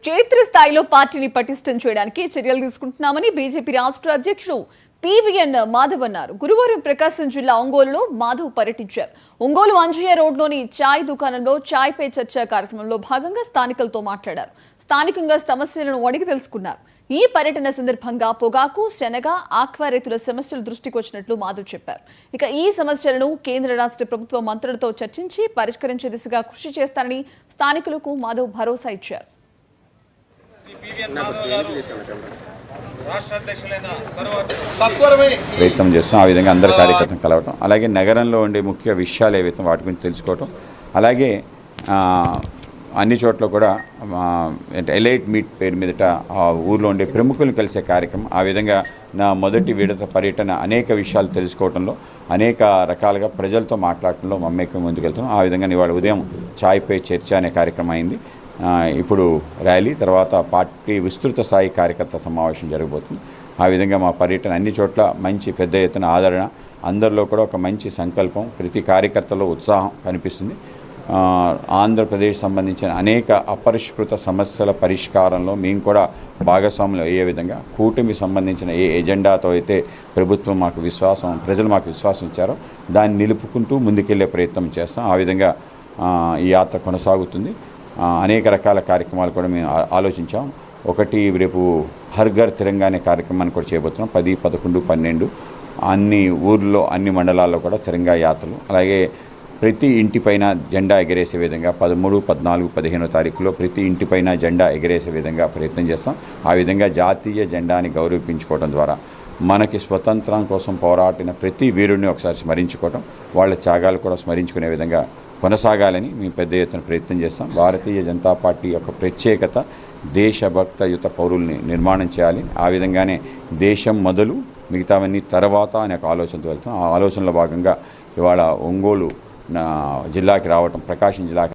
క్షేత్రస్థాయిలో పార్టీని పటిష్టం చేయడానికి చర్యలు తీసుకుంటున్నామని బీజేపీ రాష్ట్ర అధ్యక్షుడు పివిఎన్ మాధవ్ అన్నారు. గురువారం ప్రకాశం జిల్లా ఒంగోలులో మాధవ్ పర్యటించారు. ఒంగోలు అంజయ్య రోడ్లోని చాయ్ దుకాణంలో చాయ్ పే చర్చ కార్యక్రమంలో భాగంగా స్థానికులతో మాట్లాడారు. స్థానికంగా సమస్యలను అడిగి తెలుసుకున్నారు. ఈ పర్యటన సందర్భంగా పొగాకు, శనగ, ఆక్వా రైతుల సమస్యలు దృష్టికి వచ్చినట్లు మాధవ్ చెప్పారు. ఇక ఈ సమస్యలను కేంద్ర రాష్ట్ర ప్రభుత్వ మంత్రులతో చర్చించి పరిష్కరించే దిశగా కృషి చేస్తారని స్థానికులకు మాధవ్ భరోసా ఇచ్చారు. ప్రయత్నం చేస్తాం. ఆ విధంగా అందరి కార్యకర్తలు కలవటం, అలాగే నగరంలో ఉండే ముఖ్య విషయాలు ఏవైతే వాటి గురించి తెలుసుకోవటం, అలాగే అన్ని చోట్ల కూడా ఎలైట్ మీట్ పేరు మీదట ఊర్లో ఉండే ప్రముఖులను కలిసే కార్యక్రమం. ఆ విధంగా నా మొదటి విడత పర్యటన అనేక విషయాలు తెలుసుకోవడంలో, అనేక రకాలుగా ప్రజలతో మాట్లాడటంలో మమ్మేకం ముందుకెళ్తున్నాం. ఆ విధంగా ఇవాళ ఉదయం చాయ్ పే చర్చ అనే కార్యక్రమం అయింది. ఇప్పుడు ర్యాలీ తర్వాత పార్టీ విస్తృత స్థాయి కార్యకర్త సమావేశం జరగబోతుంది. ఆ విధంగా మా పర్యటన అన్ని చోట్ల మంచి పెద్ద ఎత్తున ఆదరణ, అందరిలో కూడా ఒక మంచి సంకల్పం, ప్రతి కార్యకర్తలో ఉత్సాహం కనిపిస్తుంది. ఆంధ్రప్రదేశ్ సంబంధించిన అనేక అపరిష్కృత సమస్యల పరిష్కారంలో మేము కూడా భాగస్వాములు అయ్యే విధంగా కూటమి సంబంధించిన ఏ ఎజెండాతో అయితే ప్రభుత్వం మాకు విశ్వాసం, ప్రజలు మాకు విశ్వాసం ఇచ్చారో దాన్ని నిలుపుకుంటూ ముందుకెళ్లే ప్రయత్నం చేస్తాం. ఆ విధంగా ఈ యాత్ర కొనసాగుతుంది. అనేక రకాల కార్యక్రమాలు కూడా మేము ఆలోచించాం. ఒకటి, రేపు హర్ ఘర్ తిరంగా అనే కార్యక్రమాన్ని కూడా చేయబోతున్నాం. 10, 11, 12 అన్ని ఊర్లో, అన్ని మండలాల్లో కూడా తిరంగా యాత్రలు, అలాగే ప్రతి ఇంటిపైన జెండా ఎగరేసే విధంగా 13, 14, 15 తారీఖులో ప్రతి ఇంటిపైన జెండా ఎగరేసే విధంగా ప్రయత్నం చేస్తాం. ఆ విధంగా జాతీయ జెండాని గౌరవించుకోవడం ద్వారా మనకి స్వతంత్రం కోసం పోరాడిన ప్రతి వీరుడిని ఒకసారి స్మరించుకోవటం, వాళ్ళ త్యాగాలు కూడా స్మరించుకునే విధంగా కొనసాగాలని మేము పెద్ద ఎత్తున ప్రయత్నం చేస్తాం. భారతీయ జనతా పార్టీ యొక్క ప్రత్యేకత దేశభక్తయుత పౌరుల్ని నిర్మాణం చేయాలి. ఆ విధంగానే దేశం మొదలు మిగతావన్నీ తర్వాత అనే ఒక ఆలోచనతో వెళ్తాం. ఆ ఆలోచనలో భాగంగా ఇవాళ ఒంగోలు జిల్లాకి రావటం, ప్రకాశం జిల్లాకి